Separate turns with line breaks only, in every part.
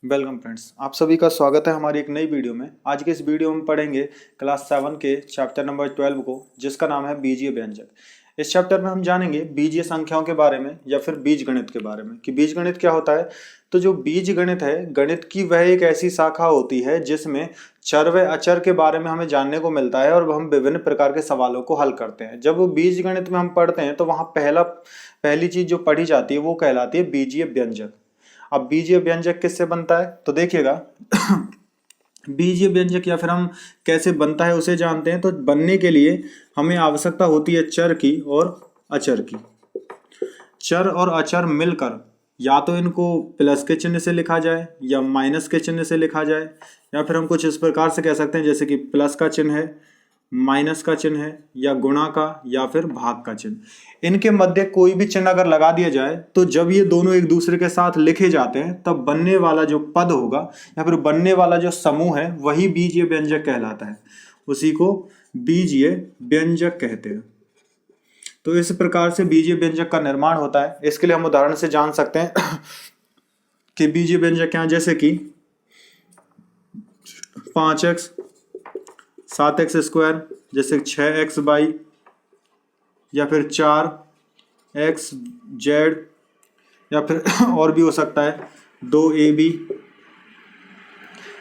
Welcome friends, आप सभी का स्वागत है हमारी एक नई वीडियो में। आज के इस वीडियो में पढ़ेंगे क्लास 7 के चैप्टर नंबर 12 को, जिसका नाम है बीजीय व्यंजक। इस चैप्टर में हम जानेंगे बीजीय संख्याओं के बारे में या फिर बीजगणित के बारे में कि बीजगणित क्या होता है। तो जो बीजगणित है, गणित की वह एक ऐसी शाखा होती है जिसमें चर व अचर के बारे में हमें जानने को मिलता है और हम विभिन्न प्रकार के सवालों को हल करते हैं। जब वो बीजगणित में हम पढ़ते हैं तो वहाँ पहली चीज जो पढ़ी जाती है वो कहलाती है बीजीय व्यंजक। अब बीजीय व्यंजक किससे बनता है तो देखिएगा बीजीय व्यंजक या फिर हम कैसे बनता है उसे जानते हैं। तो बनने के लिए हमें आवश्यकता होती है चर की और अचर की। चर और अचर मिलकर या तो इनको प्लस के चिन्ह से लिखा जाए या माइनस के चिन्ह से लिखा जाए, या फिर हम कुछ इस प्रकार से कह सकते हैं जैसे कि प्लस का चिन्ह है, माइनस का चिन्ह है, या गुणा का या फिर भाग का चिन्ह। इनके मध्य कोई भी चिन्ह अगर लगा दिया जाए तो जब ये दोनों एक दूसरे के साथ लिखे जाते हैं तब बनने वाला जो पद होगा या फिर बनने वाला जो समूह है वही बीजीय व्यंजक कहलाता है। उसी को बीजीय व्यंजक कहते हैं। तो इस प्रकार से बीजीय व्यंजक का निर्माण होता है। इसके लिए हम उदाहरण से जान सकते हैं कि बीजीय व्यंजक क्या है, जैसे कि 5x 7x स्क्वायर, जैसे 6x बाई, या फिर 4x जेड, या फिर और भी हो सकता है 2ab।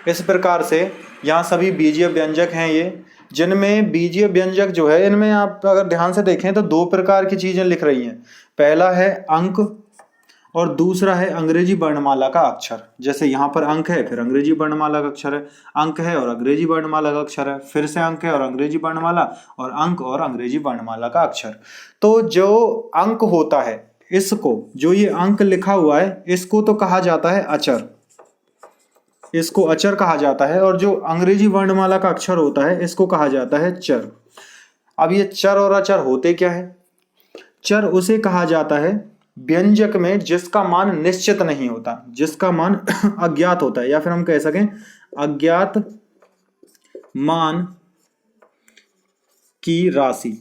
इस प्रकार से यहाँ सभी बीजीय व्यंजक हैं ये, जिनमें बीजीय व्यंजक जो है इनमें आप अगर ध्यान से देखें तो दो प्रकार की चीजें लिख रही हैं। पहला है अंक और दूसरा है अंग्रेजी वर्णमाला का अक्षर। जैसे यहाँ पर अंक है, फिर अंग्रेजी वर्णमाला का अक्षर है, अंक है और अंग्रेजी वर्णमाला का अक्षर है, फिर से अंक है और अंग्रेजी वर्णमाला, और अंक और अंग्रेजी वर्णमाला का अक्षर। तो जो अंक होता है इसको, जो ये अंक लिखा हुआ है इसको तो कहा जाता है अचर, इसको अचर कहा जाता है, और जो अंग्रेजी वर्णमाला का अक्षर होता है इसको कहा जाता है चर। अब ये चर और अचर होते क्या है? चर उसे कहा जाता है व्यंजक में जिसका मान निश्चित नहीं होता, जिसका मान अज्ञात होता है, या फिर हम कह सकें अज्ञात मान की राशि।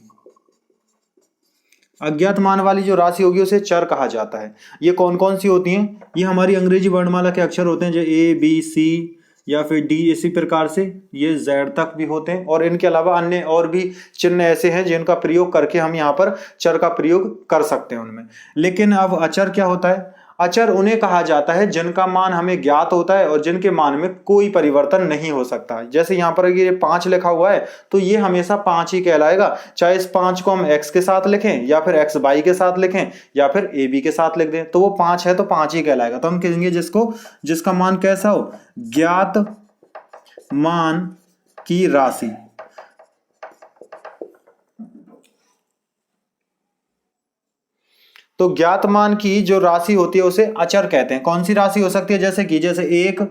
अज्ञात मान वाली जो राशि होगी उसे चर कहा जाता है। ये कौन कौन सी होती हैं? ये हमारी अंग्रेजी वर्णमाला के अक्षर होते हैं, जो ए बी सी या फिर डी, इसी प्रकार से ये जेड तक भी होते हैं। और इनके अलावा अन्य और भी चिन्ह ऐसे हैं जिनका प्रयोग करके हम यहाँ पर चर का प्रयोग कर सकते हैं उनमें। लेकिन अब अचर क्या होता है? अचर उन्हें कहा जाता है जिनका मान हमें ज्ञात होता है और जिनके मान में कोई परिवर्तन नहीं हो सकता। जैसे यहाँ पर ये 5 लिखा हुआ है तो ये हमेशा 5 ही कहलाएगा, चाहे इस 5 को हम x के साथ लिखें या फिर x बाई के साथ लिखें या फिर a b के साथ लिख दें, तो वो 5 है तो 5 ही कहलाएगा। तो हम कहेंगे जिसका मान कैसा हो? ज्ञात मान की राशि। तो ज्ञात मान की जो राशि होती है उसे अचर कहते हैं। कौन सी राशि हो सकती है? जैसे 1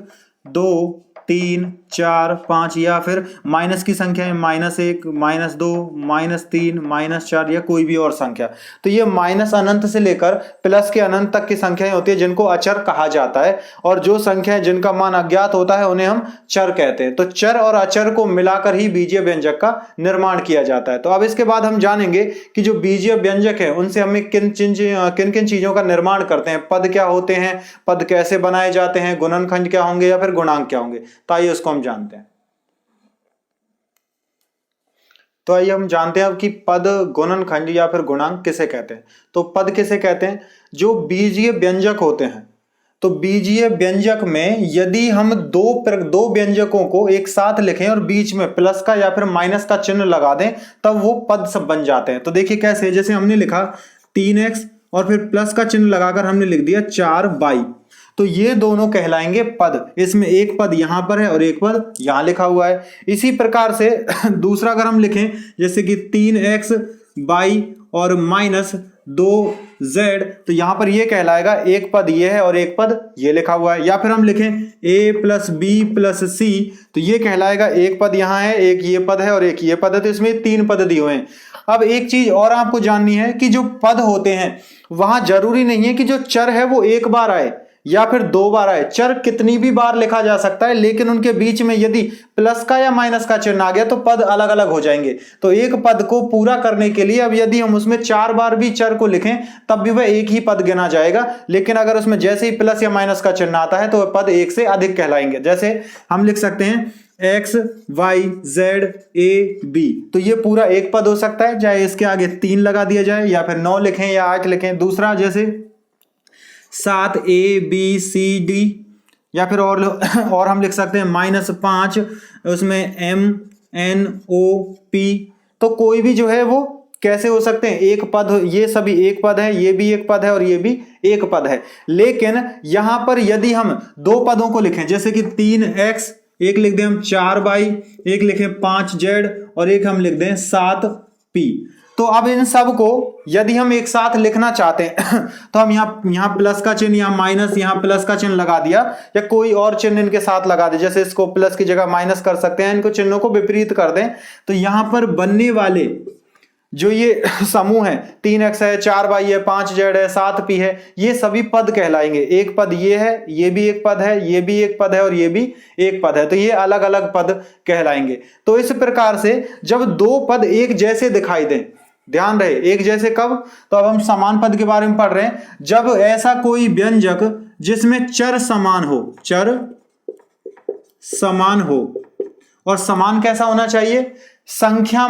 2 3 4 5, या फिर माइनस की संख्या है -1 -2 -3 -4, या कोई भी और संख्या। तो ये माइनस अनंत से लेकर प्लस के अनंत तक की संख्याएं होती है जिनको अचर कहा जाता है, और जो संख्याएं जिनका मान अज्ञात होता है उन्हें हम चर कहते हैं। तो चर और अचर को मिलाकर ही बीजीय व्यंजक का निर्माण किया जाता है। तो अब इसके बाद हम जानेंगे कि जो बीजीय व्यंजक है उनसे हमें किन किन चीजों का निर्माण करते हैं, पद क्या होते हैं, पद कैसे बनाए जाते हैं, गुणनखंड क्या होंगे या फिर गुणांक क्या होंगे। तो आइए उसको हम जानते हैं। तो आइए हम जानते हैं कि पद, गुणनखंड या फिर गुणांक किसे कहते हैं। तो पद किसे कहते हैं? जो बीजीय व्यंजक होते हैं। तो बीजीय व्यंजक में यदि हम दो व्यंजकों को एक साथ लिखें और बीच में प्लस का या फिर माइनस का चिन्ह लगा दें तब वो पद सब बन जाते हैं। तो देखिए कैसे, जैसे हमने लिखा 3x और फिर प्लस का चिन्ह लगाकर हमने लिख दिया 4y, तो ये दोनों कहलाएंगे पद। इसमें एक पद यहां पर है और एक पद यहां लिखा हुआ है। इसी प्रकार से दूसरा अगर हम लिखें जैसे कि 3x बाई और -2z, तो यहां पर ये कहलाएगा एक पद ये है और एक पद ये लिखा हुआ है। या फिर हम लिखें a + b + c, तो ये कहलाएगा एक पद यहां है, एक ये पद है और एक ये पद है, तो इसमें 3 पद दिए हुए हैं। अब एक चीज और आपको जाननी है कि जो पद होते हैं वहां जरूरी नहीं है कि जो चर है वो एक बार आए, या फिर 2 बार आए, चर कितनी भी बार लिखा जा सकता है, लेकिन उनके बीच में यदि प्लस का या माइनस का चिन्ह आ गया तो पद अलग अलग हो जाएंगे। तो एक पद को पूरा करने के लिए अब यदि हम उसमें 4 बार भी चर को लिखें तब भी वह एक ही पद गिना जाएगा, लेकिन अगर उसमें जैसे ही प्लस या माइनस का चिन्ह आता है तो वह पद एक से अधिक कहलाएंगे। जैसे हम लिख सकते हैं X Y Z A B, तो ये पूरा एक पद हो सकता है, चाहे इसके आगे 3 लगा दिया जाए या फिर 9 लिखें या 8 लिखें। दूसरा जैसे 7 ए बी सी डी, या फिर और हम लिख सकते हैं -5 उसमें एम एन ओ पी। तो कोई भी जो है वो कैसे हो सकते हैं, एक पद, ये सभी एक पद है, ये भी एक पद है और ये भी एक पद है। लेकिन यहां पर यदि हम 2 पदों को लिखें, जैसे कि 3x, एक लिख दें हम 4y, एक लिखें 5z और एक हम लिख दें 7p। तो अब इन सब को यदि हम एक साथ लिखना चाहते हैं तो हम यहाँ प्लस का चिन्ह या माइनस, यहाँ प्लस का चिन्ह लगा दिया या कोई और चिन्ह इनके साथ लगा दे, जैसे इसको प्लस की जगह माइनस कर सकते हैं, इनको चिन्हों को विपरीत कर दें। तो यहाँ पर बनने वाले जो ये समूह है, 3x है, 4y है, 5z है, 7p है, ये सभी पद कहलाएंगे। एक पद ये है, ये भी एक पद है, ये भी एक पद है और ये भी एक पद है, तो ये अलग अलग पद कहलाएंगे। तो इस प्रकार से जब 2 पद एक जैसे दिखाई दें, ध्यान रहे एक जैसे कब, तो अब हम समान पद के बारे में पढ़ रहे हैं, जब ऐसा कोई व्यंजक जिसमें चर समान हो, चर समान हो, और समान कैसा होना चाहिए, संख्या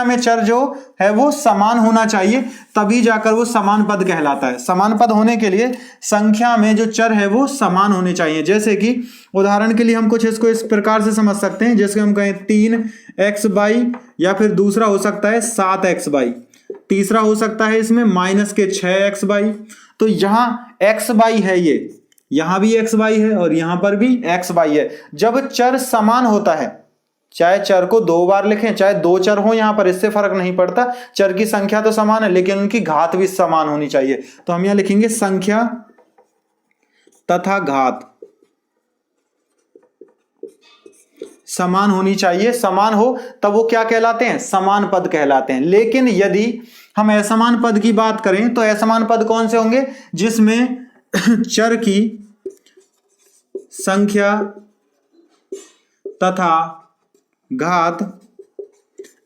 में चर जो है वो समान होना चाहिए, तभी जाकर वो समान पद कहलाता है। समान पद होने के लिए संख्या में जो चर है वो समान होने चाहिए। जैसे कि उदाहरण के लिए हम कुछ इसको इस प्रकार से समझ सकते हैं, जैसे हम कहें 3x/, या फिर दूसरा हो सकता है 7x/, तीसरा हो सकता है इसमें -6x/। तो यहां x/, है ये, यहां भी x/, है और यहां पर भी x/, है। जब चर समान होता है, चाहे चर को 2 बार लिखें, चाहे 2 चर हो, यहां पर इससे फर्क नहीं पड़ता, चर की संख्या तो समान है लेकिन उनकी घात भी समान होनी चाहिए। तो हम यहां लिखेंगे संख्या तथा घात समान होनी चाहिए। समान हो तब वो क्या कहलाते हैं, समान पद कहलाते हैं। लेकिन यदि हम असमान पद की बात करें तो असमान पद कौन से होंगे, जिसमें चर की संख्या तथा घात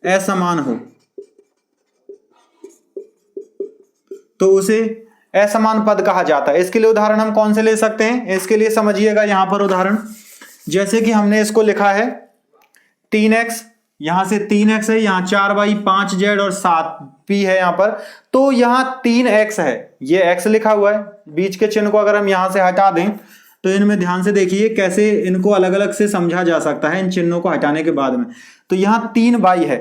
असमान हो, तो उसे असमान पद कहा जाता है। इसके लिए उदाहरण हम कौन से ले सकते हैं, इसके लिए समझिएगा यहां पर उदाहरण, जैसे कि हमने इसको लिखा है 3x, यहां से 3x है, यहां 4y, 5z और 7p है यहां पर। तो यहां 3x है, ये x लिखा हुआ है, बीच के चिन्ह को अगर हम यहां से हटा दें तो इनमें ध्यान से देखिए कैसे इनको अलग अलग से समझा जा सकता है इन चिन्हों को हटाने के बाद में। तो यहां 3y है,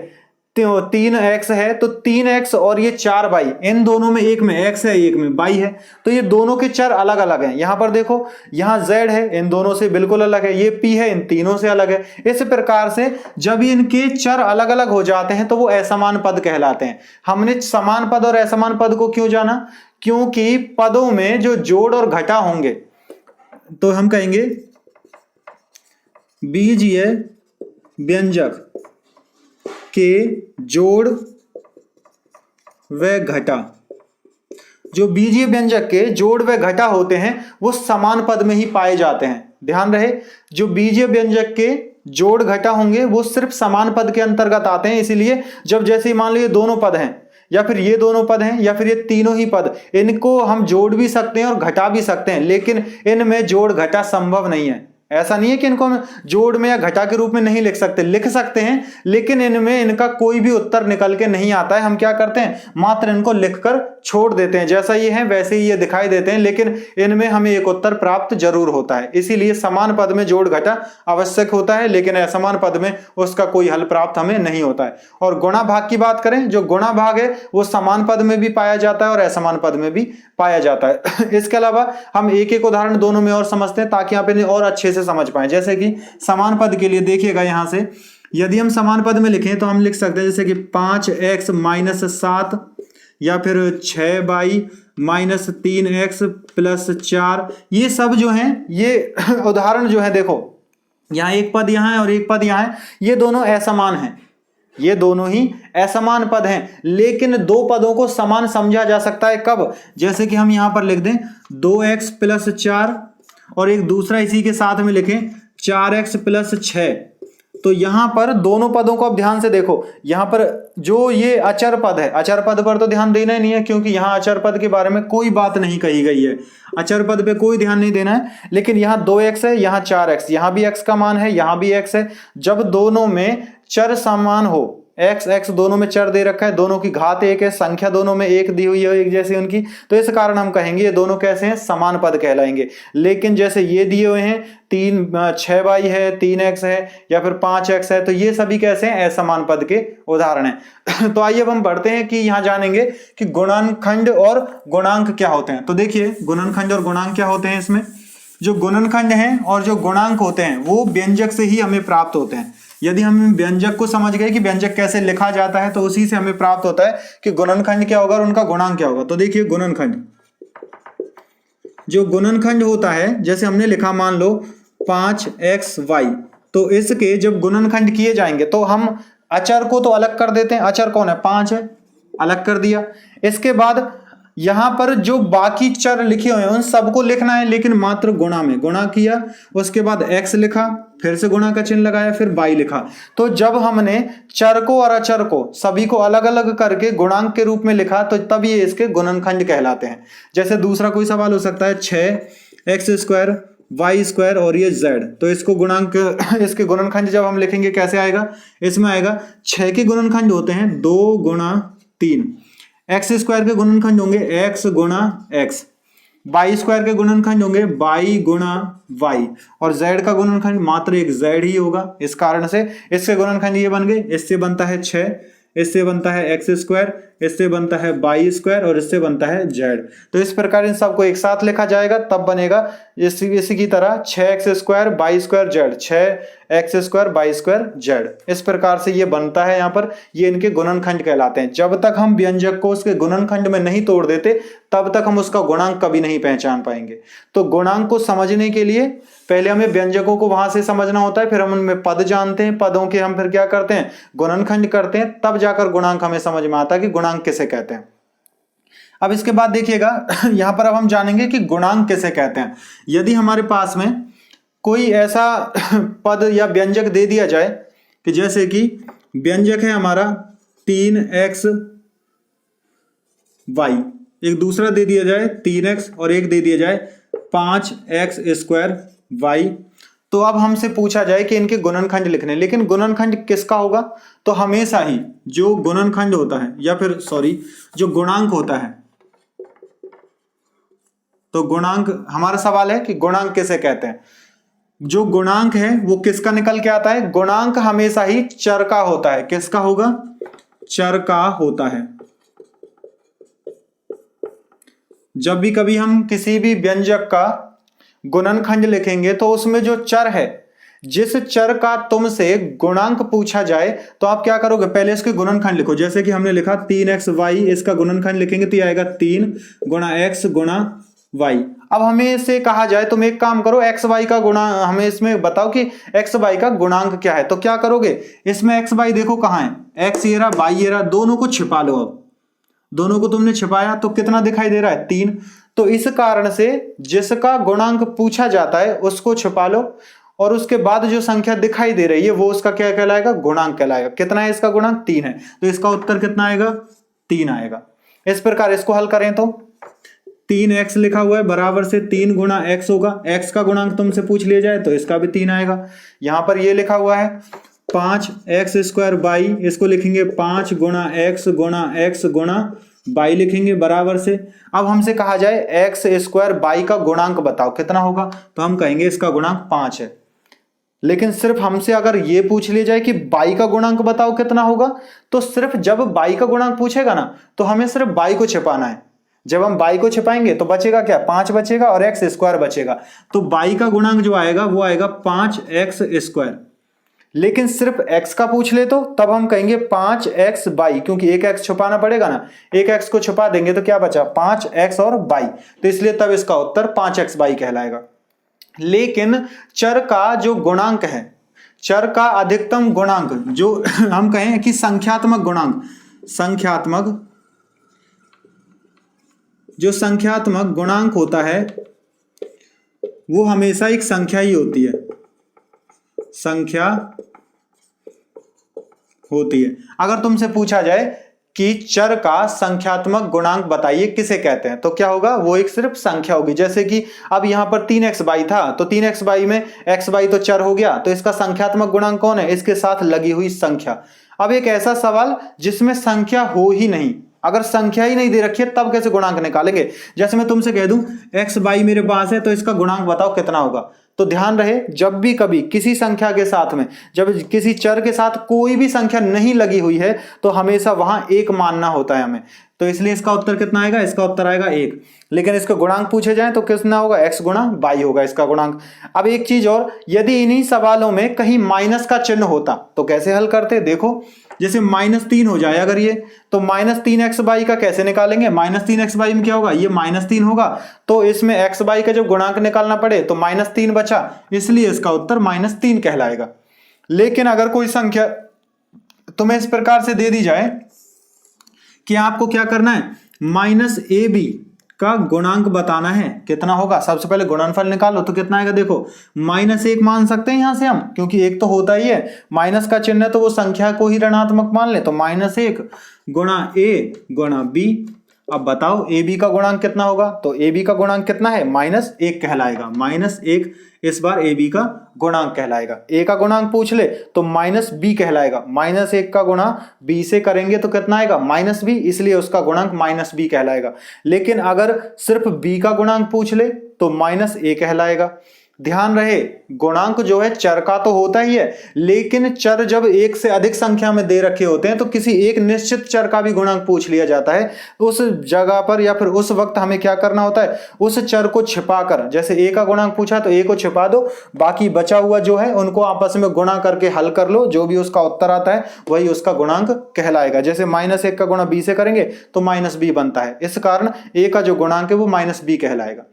तो 3x है, तो 3x और ये 4y, इन दोनों में एक में x है एक में y है, तो ये दोनों के चर अलग अलग हैं। यहां पर देखो, यहां z है, इन दोनों से बिल्कुल अलग है, ये p है, इन तीनों से अलग है। इस प्रकार से जब इनके चर अलग अलग हो जाते हैं तो वो असमान पद कहलाते हैं। हमने समान पद और असमान पद को क्यों जाना, क्योंकि पदों में जो जोड़ और घटा होंगे, तो हम कहेंगे बीजीय व्यंजक के जोड़ व घटा, जो बीजीय व्यंजक के जोड़ व घटा होते हैं वो समान पद में ही पाए जाते हैं। ध्यान रहे, जो बीजीय व्यंजक के जोड़ घटा होंगे वो सिर्फ समान पद के अंतर्गत आते हैं। इसीलिए जब जैसे मान लो ये दोनों पद हैं, या फिर ये दोनों पद हैं, या फिर ये तीनों ही पद, इनको हम जोड़ भी सकते हैं और घटा भी सकते हैं, लेकिन इनमें जोड़ घटा संभव नहीं है। ऐसा नहीं है कि इनको हम जोड़ में या घटा के रूप में नहीं लिख सकते, लिख सकते हैं, लेकिन इनमें इनका कोई भी उत्तर निकल के नहीं आता है। हम क्या करते हैं, मात्र इनको लिखकर छोड़ देते हैं, जैसा ये है वैसे ही ये दिखाई देते हैं, लेकिन इनमें हमें एक उत्तर प्राप्त जरूर होता है। इसीलिए समान पद में जोड़ घटा आवश्यक होता है, लेकिन असमान पद में उसका कोई हल प्राप्त हमें नहीं होता है। और गुणा भाग की बात करें, जो गुणा भाग है वो समान पद में भी पाया जाता है और असमान पद में भी पाया जाता है। इसके अलावा हम एक एक उदाहरण दोनों में और समझते हैं ताकि आप इन्हें और अच्छे से समझ पाए। जैसे कि समान पद के लिए देखिएगा, यहां से यदि हम समान पद में लिखें तो हम लिख सकते हैं जैसे कि 5x - 7, या फिर 6y - 3x + 4। ये सब जो हैं, ये उदाहरण जो है, देखो यहाँ एक पद यहाँ है और एक पद यहाँ है, ये दोनों असमान हैं। ये दोनों ही असमान पद हैं, लेकिन दो पदों को समान समझा जा सकता है कब? जैसे कि हम यहां पर लिख दें 2x + 4 और एक दूसरा इसी के साथ में लिखें 4x + 6। तो यहां पर दोनों पदों को अब ध्यान से देखो, यहां पर जो ये अचर पद है, अचर पद पर तो ध्यान देना ही नहीं है क्योंकि यहां अचर पद के बारे में कोई बात नहीं कही गई है, अचर पद पे कोई ध्यान नहीं देना है। लेकिन यहां 2x है, यहां 4x, यहां भी x का मान है, यहां भी x है। जब दोनों में चर समान हो, x दोनों में चर दे रखा है, दोनों की घात 1 है, संख्या दोनों में 1 दी हुई है एक जैसी उनकी, तो इस कारण हम कहेंगे ये दोनों कैसे हैं? समान पद कहलाएंगे। लेकिन जैसे ये दिए हुए हैं 6y है, 3x है या फिर 5x है, तो ये सभी कैसे हैं? असमान पद के उदाहरण हैं। तो आइए अब हम बढ़ते हैं कि यहां जानेंगे कि गुणनखंड और गुणांक क्या होते हैं। तो देखिए गुणनखंड और गुणांक क्या होते हैं। इसमें जो गुणनखंड हैं और जो गुणांक होते हैं वो व्यंजक से ही हमें प्राप्त होते हैं। यदि हम व्यंजक को समझ गए कि व्यंजक कैसे लिखा जाता है तो उसी से हमें प्राप्त होता है कि गुणनखंड क्या होगा और उनका गुणांक क्या होगा। तो देखिए गुणनखंड, जो गुणनखंड होता है जैसे हमने लिखा मान लो 5xy, तो इसके जब गुणनखंड किए जाएंगे तो हम अचर को तो अलग कर देते हैं। अचर कौन है? 5 है, अलग कर दिया। इसके बाद यहां पर जो बाकी चर लिखे हुए हैं उन सबको लिखना है, लेकिन मात्र गुणा में गुणा किया, उसके बाद x लिखा, फिर से गुणा का चिन्ह लगाया, फिर y लिखा। तो जब हमने चर को और अचर को सभी को अलग अलग करके गुणांक के रूप में लिखा तो तब ये इसके गुणनखंड कहलाते हैं। जैसे दूसरा कोई सवाल हो सकता है 6x² y² और ये z, तो इसको गुणांक इसके गुणनखंड जब हम लिखेंगे कैसे आएगा? इसमें आएगा 6 के गुणनखंड होते हैं 2 × 3, x² के गुणनखंड होंगे x × x, y² के गुणनखंड होंगे y × y और z का गुणनखंड मात्र एक z ही होगा। इस कारण से इसके गुणनखंड ये बन गए। इससे बनता है 6, इससे बनता है x², इससे बनता है y² और इससे बनता है z। तो इस प्रकार इन सबको एक साथ लिखा जाएगा तब बनेगा इसी की तरह 6x² y² z, 6x² y² z। इस प्रकार से ये बनता है। यहाँ पर ये इनके गुणनखंड कहलाते हैं। जब तक हम व्यंजक को उसके गुणनखंड में नहीं तोड़ देते तब तक हम उसका गुणांक कभी नहीं पहचान पाएंगे। तो गुणांक को समझने के लिए पहले हमें व्यंजकों को वहां से समझना होता है, फिर हम उनमें पद जानते हैं, पदों के हम फिर क्या करते हैं? गुणनखंड करते हैं, तब जाकर गुणांक हमें समझ में आता है कि गुणांक किसे कहते हैं। अब इसके बाद देखिएगा यहां पर अब हम जानेंगे कि गुणांक किसे कहते हैं। यदि हमारे पास में कोई ऐसा पद या व्यंजक दे दिया जाए कि जैसे कि व्यंजक है हमारा 3xy, एक दूसरा दे दिया जाए 3x और एक दे दिया जाए 5x² y, तो अब हमसे पूछा जाए कि इनके गुणनखंड लिखने, लेकिन गुणनखंड किसका होगा? तो हमेशा ही जो गुणनखंड होता है या फिर जो गुणांक होता है, तो गुणांक, हमारा सवाल है कि गुणांक किसे कहते हैं। जो गुणांक है वो किसका निकल के आता है? गुणांक हमेशा ही चर का होता है। किसका होगा? चर का होता है। जब भी कभी हम किसी भी व्यंजक का गुणनखंड लिखेंगे तो उसमें जो चर है, जिस चर का तुमसे गुणांक पूछा जाए तो आप क्या करोगे? पहले इसके गुणनखंड लिखो। जैसे कि हमने लिखा 3xy, इसका गुणनखंड लिखेंगे तो ये आएगा 3 × x × y। अब हमें इससे कहा जाए तुम एक काम करो, xy का गुणा, हमें इसमें बताओ कि xy का गुणांक क्या है। तो क्या करोगे? इसमें xy देखो कहां है, x ये रहा, y ये रहा, दोनों को छिपा लो। अब दोनों को तुमने छिपाया तो कितना दिखाई दे रहा है? 3। तो इस कारण से जिसका गुणांक पूछा जाता है उसको छिपा लो और उसके बाद जो संख्या दिखाई दे रही है वो उसका क्या कहलाएगा? गुणांक कहलाएगा। कितना है इसका गुणांक? 3 है। तो इसका उत्तर कितना आएगा? 3 आएगा। इस प्रकार इसको हल करें तो 3x लिखा हुआ है बराबर से 3 × x होगा। x का गुणांक तुमसे पूछ लिया जाए तो इसका भी 3 आएगा। यहां पर ये लिखा हुआ है 5x² y, इसको लिखेंगे 5 × x × y लिखेंगे बराबर से। अब हमसे कहा जाए x² y का गुणांक बताओ कितना होगा, तो हम कहेंगे इसका गुणांक 5 है। लेकिन सिर्फ हमसे अगर ये पूछ लिया जाए कि y का गुणांक बताओ कितना होगा, तो सिर्फ जब y का गुणांक पूछेगा ना तो हमें सिर्फ y को छिपाना है। जब हम y को छिपाएंगे तो बचेगा क्या? 5 बचेगा और x² बचेगा। तो y का गुणांक जो आएगा वो आएगा 5x²। लेकिन सिर्फ x का पूछ ले तो तब हम कहेंगे 5xy, क्योंकि एक x छुपाना पड़ेगा ना, एक x को छुपा देंगे तो क्या बचा? 5x और y, तो इसलिए तब इसका उत्तर 5xy कहलाएगा। लेकिन चर का जो गुणांक है, चर का अधिकतम गुणांक, जो हम कहें कि संख्यात्मक गुणांक, जो संख्यात्मक गुणांक होता है वो हमेशा एक संख्या ही होती है, संख्या होती है। अगर तुमसे पूछा जाए कि चर का संख्यात्मक गुणांक बताइए किसे कहते हैं, तो क्या होगा, वो एक सिर्फ संख्या होगी। जैसे कि अब यहां पर 3xy था, तो 3xy में xy तो चर हो गया, तो इसका संख्यात्मक गुणांक कौन है, इसके साथ लगी हुई संख्या। अब एक ऐसा सवाल जिसमें संख्या हो ही नहीं, अगर संख्या ही नहीं दे रखी है तब कैसे गुणांक निकालेंगे। जैसे मैं तुमसे कह दूं xy मेरे पास है, तो इसका गुणांक बताओ कितना होगा। तो ध्यान रहे, जब भी कभी किसी संख्या के साथ में, जब किसी चर के साथ कोई भी संख्या नहीं लगी हुई है, तो हमेशा वहां एक मानना होता है हमें। तो इसलिए इसका उत्तर कितना आएगा, इसका उत्तर आएगा 1। लेकिन इसका गुणांक पूछे जाए तो कितना होगा, x गुणा y होगा इसका गुणांक। अब एक चीज और, यदि इन्हीं सवालों में कहीं माइनस का चिन्ह होता तो कैसे हल करते, देखो जैसे -3 हो जाए अगर ये, तो -3xy का कैसे निकालेंगे, -3xy में क्या होगा, ये -3 होगा, तो इसमें xy का जो गुणांक निकालना पड़े तो -3 बचा, इसलिए इसका उत्तर -3 कहलाएगा। लेकिन अगर कोई संख्या तुम्हें इस प्रकार से दे दी जाए कि आपको क्या करना है, -ab का गुणांक बताना है, कितना होगा, सबसे पहले गुणनफल निकालो तो कितना आएगा, देखो -1 मान सकते हैं यहां से हम, क्योंकि एक तो होता ही है, माइनस का चिन्ह है तो वो संख्या को ही ऋणात्मक मान ले, तो -1 गुणा a गुणा b। अब बताओ ab का गुणांक कितना होगा, तो ab का गुणांक कितना है, -1 कहलाएगा, -1 इस बार ab का गुणांक कहलाएगा। a का गुणांक पूछ ले तो -b कहलाएगा, -1 का गुणा b से करेंगे तो कितना आएगा, -b, इसलिए उसका गुणांक -b कहलाएगा। लेकिन अगर सिर्फ b का गुणांक पूछ ले तो -a कहलाएगा। ध्यान रहे, गुणांक जो है चर का तो होता ही है, लेकिन चर जब एक से अधिक संख्या में दे रखे होते हैं तो किसी एक निश्चित चर का भी गुणांक पूछ लिया जाता है। उस जगह पर या फिर उस वक्त हमें क्या करना होता है, उस चर को छिपाकर, जैसे a का गुणांक पूछा तो a को छिपा दो, बाकी बचा हुआ जो है उनको आपस में गुणा करके हल कर लो, जो भी उसका उत्तर आता है वही उसका गुणांक कहलाएगा। जैसे -1 का गुणा b से करेंगे तो -b बनता है, इस कारण a का जो गुणांक है वो -b कहलाएगा।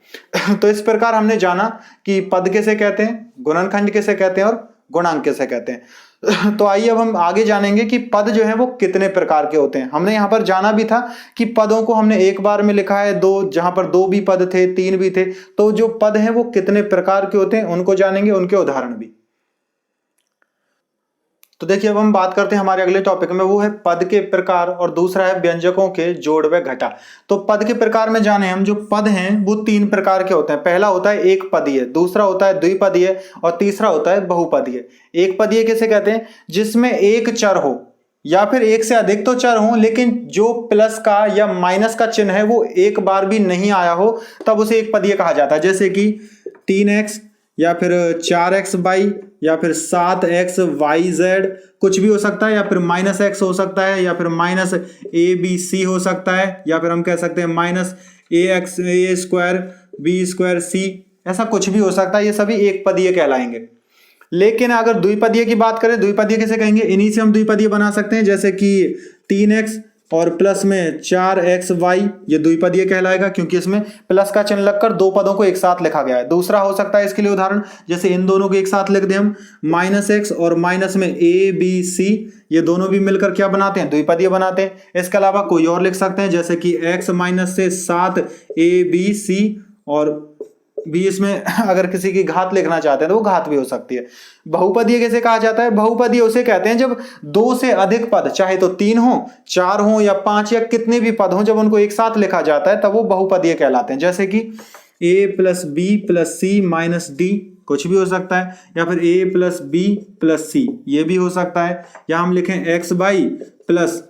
तो इस प्रकार हमने जाना कि पद किसे कहते हैं, गुणनखंड किसे कहते हैं और गुणांक किसे कहते हैं। तो आइए अब हम आगे जानेंगे कि पद जो है वो कितने प्रकार के होते हैं। हमने यहां पर जाना भी था कि पदों को हमने एक बार में लिखा है, दो, जहां पर 2 भी पद थे, 3 भी थे, तो जो पद हैं वो कितने प्रकार के होते हैं उनको जानेंगे, उनके उदाहरण भी। तो देखिए अब हम बात करते हैं हमारे अगले टॉपिक में, वो है पद के प्रकार, और दूसरा है व्यंजकों के जोड़ व घटा। तो पद के प्रकार में जाने हम, जो पद हैं वो 3 प्रकार के होते हैं। पहला होता है एक पदीय, दूसरा होता है द्विपदीय और तीसरा होता है बहुपदीय। एक पदीय किसे कहते हैं, जिसमें एक चर हो या फिर एक से अधिक तो चर हो, लेकिन जो प्लस का या माइनस का चिन्ह है वो एक बार भी नहीं आया हो, तब उसे एक पदीय कहा जाता है। जैसे कि 3x या फिर 4xy या फिर 7xyz, कुछ भी हो सकता है, या फिर -x हो सकता है, या फिर -abc हो सकता है, या फिर हम कह सकते हैं -a²b²c, ऐसा कुछ भी हो सकता है, ये सभी एक पदीय कहलाएंगे। लेकिन अगर द्विपदीय की बात करें, द्विपदीय किसे कहेंगे, इन्हीं से हम द्विपदीय बना सकते हैं। जैसे कि 3x और प्लस में 4xy, ये द्विपदीय कहलाएगा क्योंकि इसमें प्लस का चिन्ह लगकर 2 पदों को एक साथ लिखा गया है। दूसरा हो सकता है इसके लिए उदाहरण, जैसे इन दोनों को एक साथ लिख दें हम, -x और माइनस में abc, ये दोनों भी मिलकर क्या बनाते हैं, द्विपदीय बनाते हैं। इसके अलावा कोई और लिख सकते हैं, जैसे कि x माइनस से 7abc, और भी इसमें अगर किसी की घात लिखना चाहते हैं तो वो घात भी हो सकती है। बहुपदीय कैसे कहा जाता है, बहुपदीय उसे कहते हैं जब 2 से अधिक पद, चाहे तो 3 हो, 4 हो या 5 या कितने भी पद हो, जब उनको एक साथ लिखा जाता है तब वो बहुपदीय कहलाते हैं। जैसे कि a + b + c - d, कुछ भी हो सकता है, या फिर a + b + c, ये भी हो सकता है, या हम लिखें xy + yz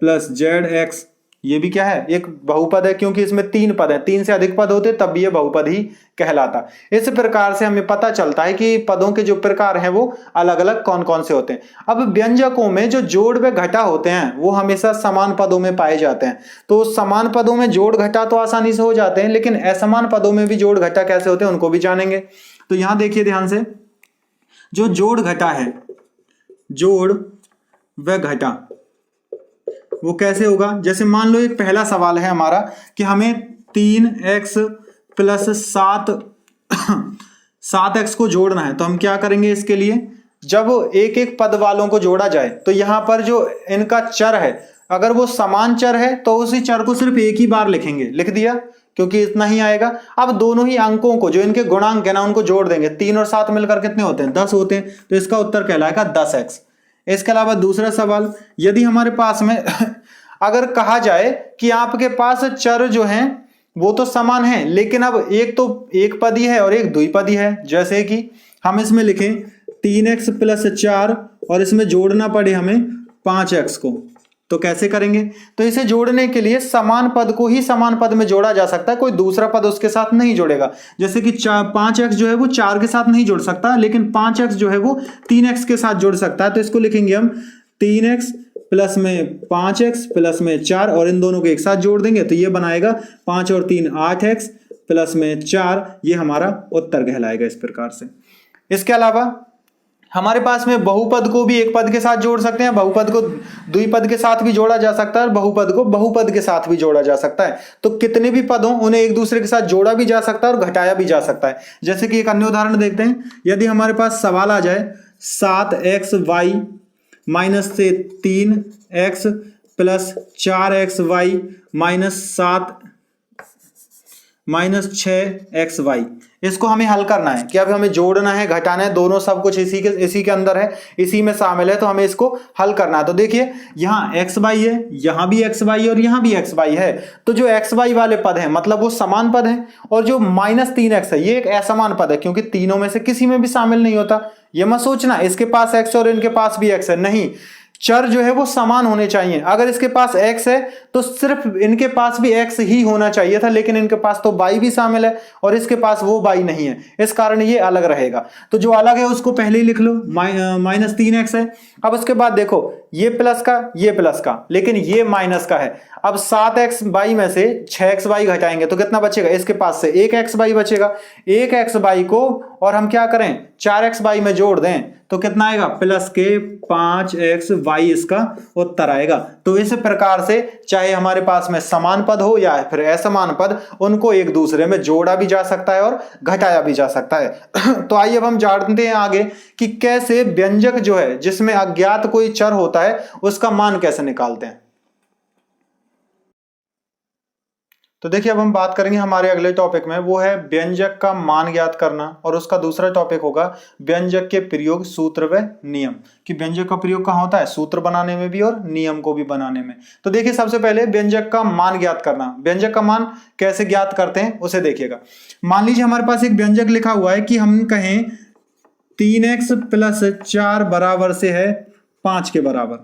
+ zx, ये भी क्या है, एक बहुपद है, क्योंकि इसमें 3 पद है, 3 से अधिक पद होते तब भी ये बहुपद ही कहलाता। इस प्रकार से हमें पता चलता है कि पदों के जो प्रकार हैं वो अलग अलग कौन कौन से होते हैं। अब व्यंजकों में जो जोड़ व घटा होते हैं वो हमेशा समान पदों में पाए जाते हैं। तो समान पदों में जोड़ घटा तो आसानी से हो जाते हैं, लेकिन असमान पदों में भी जोड़ घटा कैसे होते हैं उनको भी जानेंगे। तो यहां देखिए ध्यान से, जो जोड़ घटा है, जोड़ व घटा वो कैसे होगा। जैसे मान लो एक पहला सवाल है हमारा कि हमें 3x + 7x को जोड़ना है, तो हम क्या करेंगे इसके लिए, जब एक एक पद वालों को जोड़ा जाए तो यहां पर जो इनका चर है अगर वो समान चर है तो उसी चर को सिर्फ एक ही बार लिखेंगे, लिख दिया क्योंकि इतना ही आएगा। अब दोनों ही अंकों को जो इनके गुणांक है ना उनको जोड़ देंगे, 3 और 7 मिलकर कितने होते हैं, 10 होते हैं, तो इसका उत्तर कहलाएगा 10x। इसके अलावा दूसरा सवाल, यदि हमारे पास में अगर कहा जाए कि आपके पास चर जो हैं वो तो समान है लेकिन अब एक तो एक पदी है और एक द्विपदी है, जैसे कि हम इसमें लिखें 3x + 4 और इसमें जोड़ना पड़े हमें 5x को, तो कैसे करेंगे, तो इसे जोड़ने के लिए समान पद को ही समान पद में जोड़ा जा सकता है, कोई दूसरा पद उसके साथ नहीं जोड़ेगा। जैसे कि 5x जो है वो 4 के साथ नहीं जोड़ सकता, लेकिन 5x जो है वो 3x के साथ जोड़ सकता है, तो इसको लिखेंगे हम 3x प्लस में 5x प्लस में 4 और इन दोनों को एक साथ जोड़ देंगे तो ये बनाएगा 5 और 3 8x प्लस में 4, ये हमारा उत्तर कहलाएगा इस प्रकार से। इसके अलावा हमारे पास में बहुपद को भी एक पद के साथ जोड़ सकते हैं, बहुपद को द्विपद के साथ भी जोड़ा जा सकता है और बहुपद को बहुपद के साथ भी जोड़ा जा सकता है। तो कितने भी पद हों उन्हें एक दूसरे के साथ जोड़ा भी जा सकता है और घटाया भी जा सकता है। जैसे कि एक अन्य उदाहरण देखते हैं, यदि हमारे पास सवाल आ जाए 7xy माइनस से 3x plus 4xy minus 6xy, इसको हमें हल करना है कि अब हमें जोड़ना है घटाना है, दोनों सब कुछ इसी के अंदर है, इसी में शामिल है, तो हमें इसको हल करना है। तो देखिए यहाँ xy है, यहाँ भी xy है और यहाँ भी xy है, तो जो xy वाले पद हैं मतलब वो समान पद हैं और जो -3x है ये एक असमान पद है क्योंकि तीनों में से किसी में भी शामिल नहीं होता। ये मत सोचना इसके पास x और इनके पास भी x है, नहीं, चर जो है वो समान होने चाहिए। अगर इसके पास x है तो सिर्फ इनके पास भी x ही होना चाहिए था, लेकिन इनके पास तो y भी शामिल है और इसके पास वो y नहीं है, इस कारण ये अलग रहेगा। तो जो अलग है उसको पहले ही लिख लो, -3x है। अब उसके बाद देखो ये प्लस का लेकिन ये माइनस का है। अब 7xy में से 6xy घटाएंगे तो कितना बचेगा, इसके पास से 1xy बचेगा, 1xy को और हम क्या करें 4xy में जोड़ दें तो कितना आएगा प्लस के 5xy, इसका उत्तर आएगा। तो इस प्रकार से चाहे हमारे पास में समान पद हो या फिर असमान पद, उनको एक दूसरे में जोड़ा भी जा सकता है और घटाया भी जा सकता है। तो आइए अब हम जानते हैं आगे कि कैसे व्यंजक जो है जिसमें अज्ञात कोई चर होता है उसका मान कैसे निकालते हैं। तो देखिए अब हम बात करेंगे हमारे अगले टॉपिक में, वो है व्यंजक का मान ज्ञात करना और उसका दूसरा टॉपिक होगा व्यंजक के प्रयोग, सूत्र व नियम, कि व्यंजक का प्रयोग कहाँ होता है, सूत्र बनाने में भी और नियम को भी बनाने में। तो देखिए सबसे पहले व्यंजक का मान ज्ञात करना। व्यंजक का मान कैसे ज्ञात करते हैं उसे देखिएगा। मान लीजिए हमारे पास एक व्यंजक लिखा हुआ है कि हम कहें 3x + 4 बराबर से है 5 के बराबर,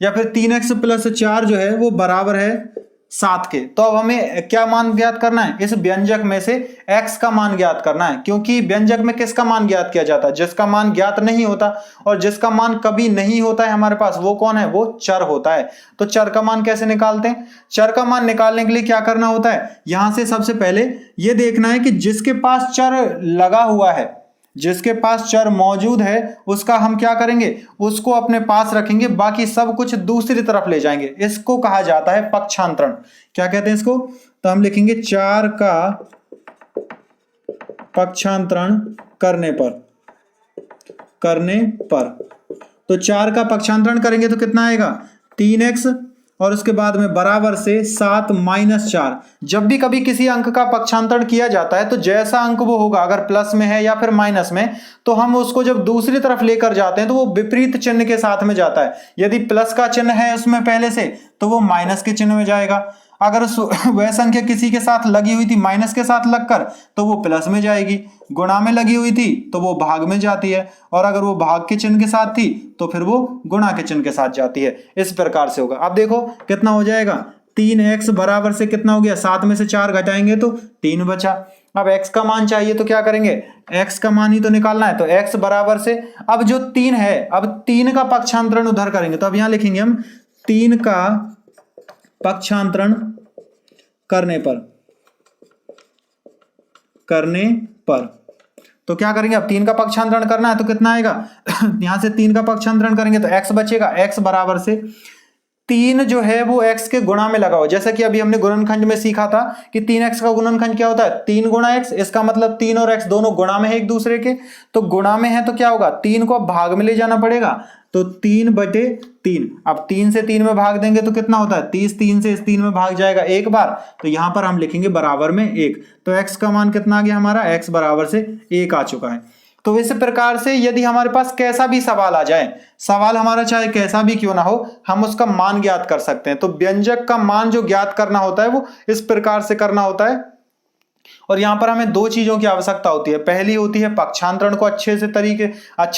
या फिर 3x + 4 जो है वो बराबर है 7 के। तो अब हमें क्या मान ज्ञात करना है, इस व्यंजक में से x का मान ज्ञात करना है, क्योंकि व्यंजक में किसका मान ज्ञात किया जाता है, जिसका मान ज्ञात नहीं होता, और जिसका मान कभी नहीं होता है हमारे पास वो कौन है, वो चर होता है। तो चर का मान कैसे निकालते हैं, चर का मान निकालने के लिए क्या करना होता है, यहां से सबसे पहले ये देखना है कि जिसके पास चर लगा हुआ है, जिसके पास चर मौजूद है उसका हम क्या करेंगे, उसको अपने पास रखेंगे, बाकी सब कुछ दूसरी तरफ ले जाएंगे। इसको कहा जाता है पक्षांतरण। क्या कहते हैं इसको, तो हम लिखेंगे 4 का पक्षांतरण करने पर। तो 4 का पक्षांतरण करेंगे तो कितना आएगा 3x और उसके बाद में बराबर से 7 - 4। जब भी कभी किसी अंक का पक्षांतरण किया जाता है तो जैसा अंक वो होगा, अगर प्लस में है या फिर माइनस में, तो हम उसको जब दूसरी तरफ लेकर जाते हैं तो वो विपरीत चिन्ह के साथ में जाता है। यदि प्लस का चिन्ह है उसमें पहले से तो वो माइनस के चिन्ह में जाएगा। अगर वह संख्या किसी के साथ लगी हुई थी माइनस के साथ लगकर तो वो प्लस में जाएगी, गुणा में लगी हुई थी तो वो भाग में जाती है, और अगर वो भाग के चिन्ह के साथ थी तो फिर वो गुणा के चिन्ह के साथ जाती है। इस प्रकार से होगा। अब देखो कितना हो जाएगा, 3x बराबर से कितना हो गया, 7 में से 4 घटाएंगे तो 3 बचा। अब x का मान चाहिए तो क्या करेंगे, x का मान ही तो निकालना है, तो x बराबर से अब जो 3 है, अब 3 का पक्षांतरण उधर करेंगे, तो अब यहां लिखेंगे हम 3 का पक्षांतरण करने पर। तो क्या करेंगे, अब 3 का पक्षांतरण करना है तो कितना आएगा, यहां से 3 का पक्षांतरण करेंगे तो x बचेगा, x बराबर से 3 जो है वो x के गुणा में लगा हो, जैसा कि अभी हमने गुणनखंड में सीखा था कि 3x का गुणनखंड क्या होता है 3 गुणा x। इसका मतलब 3 और x दोनों गुणा में है एक दूसरे के, तो गुणा में है तो क्या होगा 3 को अब भाग में ले जाना पड़ेगा, तो 3/3। अब 3 से 3 में भाग देंगे तो कितना होता है 30, 3 से इस 3 में भाग जाएगा एक बार, तो यहां पर हम लिखेंगे बराबर में 1। तो x का मान कितना आ गया हमारा, x बराबर से 1 आ चुका है। तो इस प्रकार से यदि हमारे पास कैसा भी सवाल आ जाए, सवाल हमारा चाहे कैसा भी क्यों ना हो, हम उसका मान ज्ञात कर सकते हैं। तो व्यंजक का मान जो ज्ञात करना होता है वो इस प्रकार से करना होता है। और यहां पर हमें 2 चीजों की आवश्यकता होती है, पहली होती है पक्षांतरण को अच्छे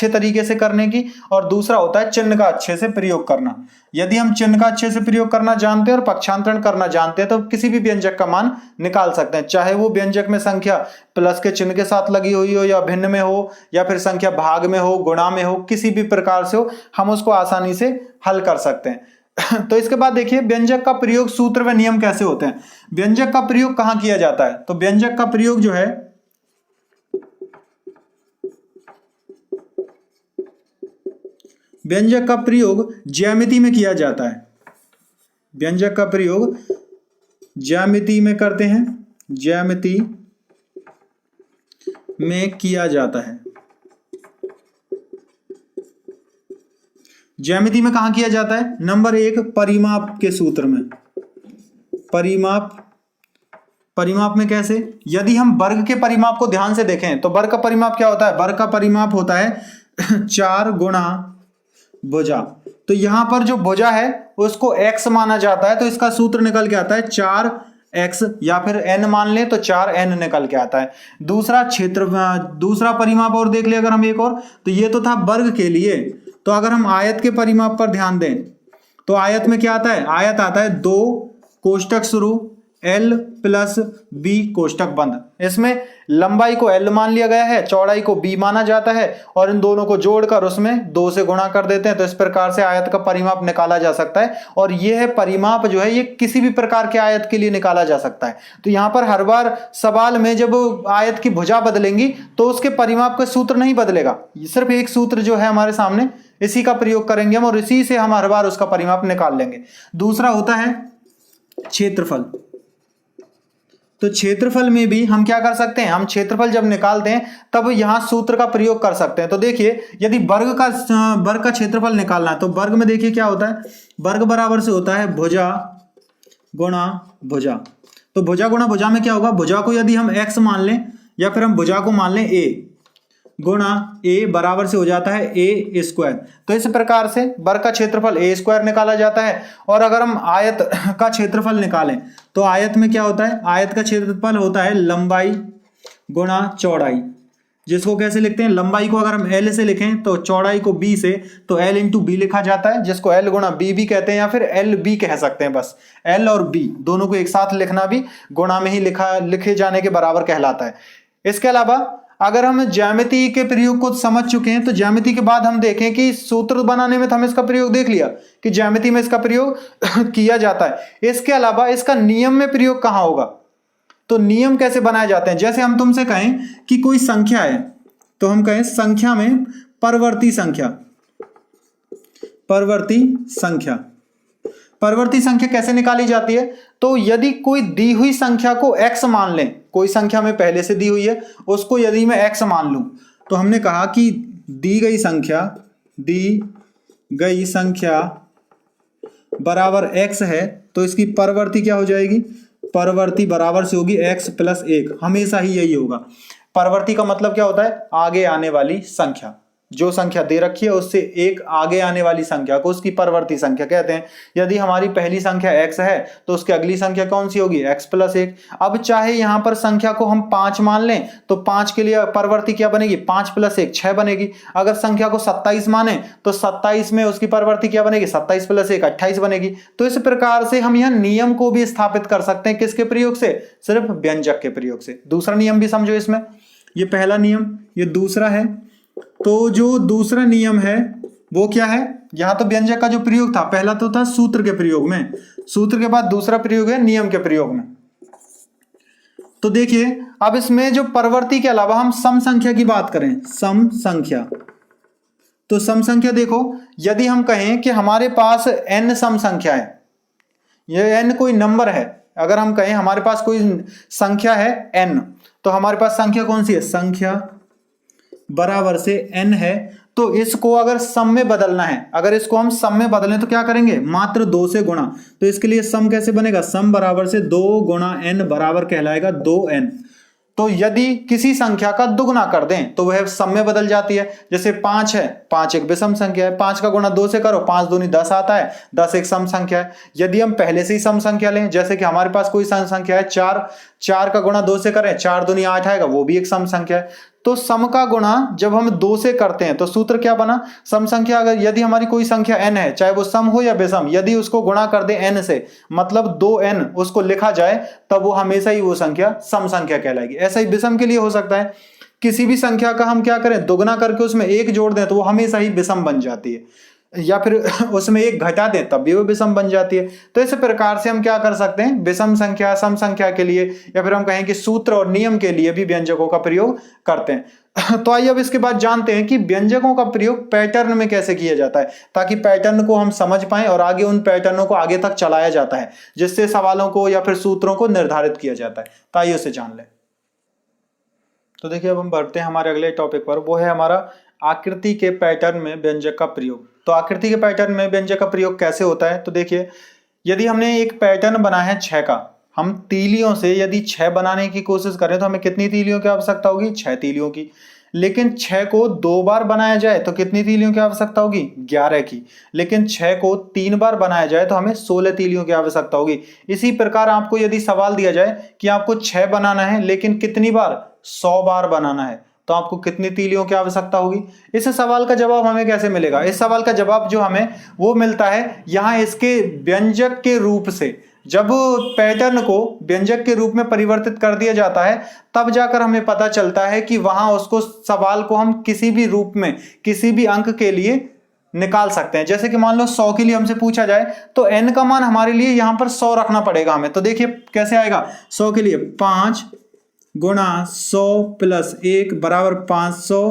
तरीके से करने की, और दूसरा होता है चिन्ह का अच्छे से प्रयोग करना। यदि हम चिन्ह का अच्छे से प्रयोग करना जानते हैं और पक्षांतरण करना जानते हैं तो किसी भी व्यंजक का मान निकाल सकते हैं, चाहे वो व्यंजक में संख्या प्लस के चिन्ह के साथ लगी हुई हो, या भिन्न में हो, या फिर संख्या भाग में हो, गुणा में हो, किसी भी प्रकार से हो, हम उसको आसानी से हल कर सकते हैं। तो इसके बाद देखिए व्यंजक का प्रयोग, सूत्र व नियम कैसे होते हैं। व्यंजक का प्रयोग कहां किया जाता है, तो व्यंजक का प्रयोग जो है व्यंजक का प्रयोग ज्यामिति में किया जाता है। व्यंजक का प्रयोग ज्यामिति में करते हैं, ज्यामिति में किया जाता है। ज्यामिति में कहां किया जाता है, नंबर 1 परिमाप के सूत्र में। परिमाप में कैसे, यदि हम वर्ग के परिमाप को ध्यान से देखें तो वर्ग का परिमाप क्या होता है, वर्ग का परिमाप होता है 4 गुणा भुजा। तो यहां पर जो भुजा है उसको x माना जाता है, तो इसका सूत्र निकल के आता है 4x, या फिर n मान ले तो 4n निकल के आता है। दूसरा परिमाप और देख ले अगर हम एक और, तो ये तो था वर्ग के लिए। तो अगर हम आयत के परिमाप पर ध्यान दें तो आयत में क्या आता है, आयत आता है 2 कोष्टक शुरू l प्लस b कोष्टक बंद। इसमें लंबाई को l मान लिया गया है, चौड़ाई को b माना जाता है, और इन दोनों को जोड़कर उसमें 2 से गुणा कर देते हैं। तो इस प्रकार से आयत का परिमाप निकाला जा सकता है, और यह है परिमाप जो है ये किसी भी प्रकार के आयत के लिए निकाला जा सकता है। तो यहाँ पर हर बार सवाल में जब आयत की भुजा बदलेंगी तो उसके परिमाप का सूत्र नहीं बदलेगा, सिर्फ एक सूत्र जो है हमारे सामने इसी का प्रयोग करेंगे हम, और इसी से हम हर बार उसका परिमाप निकाल लेंगे। दूसरा होता है क्षेत्रफल। तो क्षेत्रफल में भी हम क्या कर सकते हैं, हम क्षेत्रफल जब निकालते हैं तब यहां सूत्र का प्रयोग कर सकते हैं। तो देखिए यदि वर्ग का क्षेत्रफल निकालना है तो वर्ग में देखिए क्या होता है, वर्ग बराबर से होता है भुजा गुणा भुजा। तो भुजा गुणा भुजा में क्या होगा, भुजा को यदि हम x मान लें या फिर हम भुजा को मान लें a, गुणा a बराबर से हो जाता है a स्क्वायर। तो इस प्रकार से वर्ग का क्षेत्रफल a स्क्वायर निकाला जाता है। और अगर हम आयत का क्षेत्रफल निकालें तो आयत में क्या होता है, आयत का क्षेत्रफल होता है लंबाई गुणा चौड़ाई, जिसको कैसे लिखते हैं, लंबाई को अगर हम l से लिखें तो चौड़ाई को b से, तो l इंटू बी लिखा जाता है, जिसको l गुणा b भी कहते हैं या फिर lb कह सकते हैं। बस l और b दोनों को एक साथ लिखना भी गुणा में ही लिखे जाने के बराबर कहलाता है। इसके अलावा अगर हम ज्यामिति के प्रयोग को समझ चुके हैं तो ज्यामिति के बाद हम देखें कि सूत्र बनाने में तो हम इसका प्रयोग देख लिया कि ज्यामिति में इसका प्रयोग किया जाता है। इसके अलावा इसका नियम में प्रयोग कहाँ होगा, तो नियम कैसे बनाए जाते हैं। जैसे हम तुमसे कहें कि कोई संख्या है तो हम कहें संख्या में परवर्ती संख्या कैसे निकाली जाती है। तो यदि कोई दी हुई संख्या को x मान लें, कोई संख्या में पहले से दी हुई है उसको यदि मैं x मान लूं, तो हमने कहा कि दी गई संख्या बराबर x है, तो इसकी परवर्ती क्या हो जाएगी, परवर्ती बराबर से होगी x प्लस 1। हमेशा ही यही होगा। परवर्ती का मतलब क्या होता है, आगे आने वाली संख्या, जो संख्या दे रखी है उससे एक आगे आने वाली संख्या को उसकी परवर्ती संख्या कहते हैं। यदि हमारी पहली संख्या x है तो उसकी अगली संख्या कौन सी होगी, x प्लस 1। अब चाहे यहां पर संख्या को हम 5 मान लें तो 5 के लिए परवर्ती क्या बनेगी, 5 प्लस 1 6 बनेगी। अगर संख्या को 27 माने तो 27 में उसकी परवर्ती क्या बनेगी, 27 प्लस 1 28 बनेगी। तो इस प्रकार से हम यह नियम को भी स्थापित कर सकते हैं, किसके प्रयोग से, सिर्फ व्यंजक के प्रयोग से। दूसरा नियम भी समझो इसमें, ये पहला नियम, ये दूसरा है। तो जो दूसरा नियम है वो क्या है, यहां तो व्यंजक का जो प्रयोग था पहला तो था सूत्र के प्रयोग में, सूत्र के बाद दूसरा प्रयोग है नियम के प्रयोग में। तो देखिए अब इसमें जो परवर्ती के अलावा हम सम संख्या की बात करें, सम संख्या, तो सम संख्या देखो, यदि हम कहें कि हमारे पास n सम संख्या है, ये n कोई नंबर है, अगर हम कहें हमारे पास कोई संख्या है n, तो हमारे पास संख्या कौन सी है, संख्या बराबर से n है, तो इसको अगर सम में बदलना है, अगर इसको हम सम में बदलें तो क्या करेंगे, मात्र 2 से गुणा। तो इसके लिए सम कैसे बनेगा, सम बराबर से 2 गुणा n बराबर कहलाएगा 2n। तो यदि किसी संख्या का दुगुना कर दें तो वह सम में बदल जाती है। जैसे 5 है, 5 एक विषम संख्या है, 5 का गुणा 2 से करो, 5 दूनी 10 आता है, 10 एक सम संख्या है। यदि हम पहले से ही सम संख्या लें, जैसे कि हमारे पास कोई सम संख्या है 4, 4 का गुणा 2 से करें, 4 दूनी 8 आएगा, वो भी एक सम संख्या है। तो सम का गुणा जब हम 2 से करते हैं तो सूत्र क्या बना, सम संख्या अगर यदि हमारी कोई संख्या n है, चाहे वो सम हो या विषम, यदि उसको गुणा कर दे n से, मतलब 2n उसको लिखा जाए, तब वो हमेशा ही वो संख्या सम संख्या कहलाएगी। ऐसा ही विषम के लिए हो सकता है, किसी भी संख्या का हम क्या करें, दुगना करके उसमें 1 जोड़ दें तो वो हमेशा ही विषम बन जाती है, या फिर उसमें 1 घटा दें तब भी वो विषम बन जाती है। तो इस प्रकार से हम क्या कर सकते हैं, विषम संख्या, सम संख्या के लिए, या फिर हम कहें कि सूत्र और नियम के लिए भी व्यंजकों का प्रयोग करते हैं। तो आइए अब इसके बाद जानते हैं कि व्यंजकों का प्रयोग पैटर्न में कैसे किया जाता है, ताकि पैटर्न को हम समझ पाएं और आगे उन पैटर्नों को आगे तक चलाया जाता है, जिससे सवालों को या फिर सूत्रों को निर्धारित किया जाता है। तो आइए उसे जान लें। तो देखिए अब हम बढ़ते हैं हमारे अगले टॉपिक पर, वो है हमारा आकृति के पैटर्न में व्यंजक का प्रयोग। तो आकृति के पैटर्न में व्यंजक का प्रयोग कैसे होता है, तो देखिए यदि हमने एक पैटर्न बना है 6 का, हम तीलियों से यदि 6 बनाने की कोशिश करें तो हमें कितनी तीलियों की आवश्यकता होगी, 6 तीलियों की। लेकिन 6 को 2 बार बनाया जाए तो कितनी तीलियों की आवश्यकता होगी, 11 की। लेकिन 6 को 3 बार बनाया जाए तो हमें 16 तीलियों की आवश्यकता होगी। इसी प्रकार आपको यदि सवाल दिया जाए कि आपको 6 बनाना है लेकिन कितनी बार, 100 बार बनाना है, तो आपको कितनी तीलियों की आवश्यकता होगी। इस सवाल का जवाब हमें कैसे मिलेगा, इस सवाल का जवाब जो हमें वो मिलता है यहाँ इसके व्यंजक के रूप से। जब पैटर्न को व्यंजक के रूप में परिवर्तित कर दिया जाता है तब जाकर हमें पता चलता है कि वहां उसको सवाल को हम किसी भी रूप में, किसी भी अंक के लिए निकाल सकते हैं। जैसे कि मान लो 100 के लिए हमसे पूछा जाए तो n का मान हमारे लिए यहां पर 100 रखना पड़ेगा हमें। तो देखिए कैसे आएगा, 100 के लिए 5 गुणा 100 प्लस 1 बराबर 500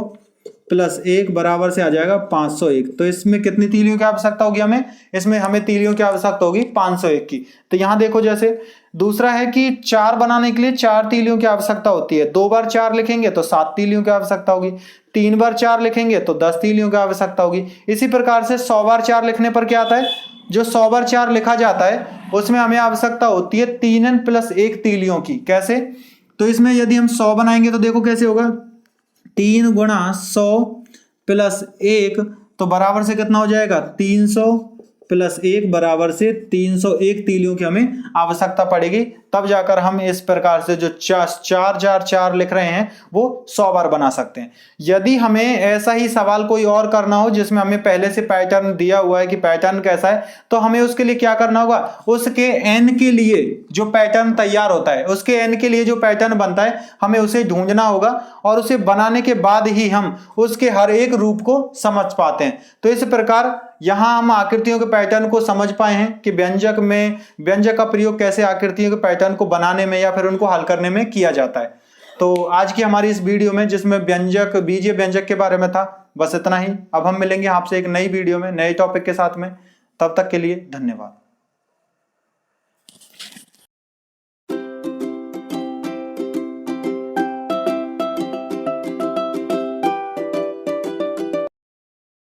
प्लस 1 बराबर से आ जाएगा 501। तो इसमें कितनी तीलियों की आवश्यकता होगी हमें, इसमें हमें तीलियों की आवश्यकता होगी 501 की। तो यहां देखो, जैसे दूसरा है कि 4 बनाने के लिए 4 तीलियों की आवश्यकता होती है। 2 बार 4 लिखेंगे तो 7 तीलियों की आवश्यकता होगी, 3 बार 4 लिखेंगे तो 10 तीलियों की आवश्यकता होगी। इसी प्रकार से 100 बार 4 लिखने पर क्या आता है, जो 100 बार 4 लिखा जाता है उसमें हमें आवश्यकता होती है 3n प्लस 1 तीलियों की। कैसे, तो इसमें यदि हम 100 बनाएंगे तो देखो कैसे होगा, 3 गुणा 100 प्लस 1 तो बराबर से कितना हो जाएगा, 300 प्लस 1 बराबर से 301 तीलियों की हमें आवश्यकता पड़ेगी। तब जाकर हम इस प्रकार से जो 4 लिख रहे हैं वो 100 बार बना सकते हैं। यदि हमें ऐसा ही सवाल कोई और करना हो जिसमें हमें पहले से पैटर्न दिया हुआ है कि पैटर्न कैसा है, तो हमें उसके लिए क्या करना होगा, उसके n के लिए जो पैटर्न तैयार होता है, उसके n के लिए जो पैटर्न बनता है हमें उसे ढूंढना होगा, और उसे बनाने के बाद ही हम उसके हर एक रूप को समझ पाते हैं। तो इस प्रकार यहां हम आकृतियों के पैटर्न को समझ पाए हैं कि व्यंजक का प्रयोग कैसे आकृतियों के पैटर्न को बनाने में या फिर उनको हल करने में किया जाता है। तो आज की हमारी इस वीडियो में, जिसमें व्यंजक, बीजीय व्यंजक के बारे में था, बस इतना ही। अब हम मिलेंगे आपसे एक नई वीडियो में नए टॉपिक के साथ में। तब तक के लिए धन्यवाद।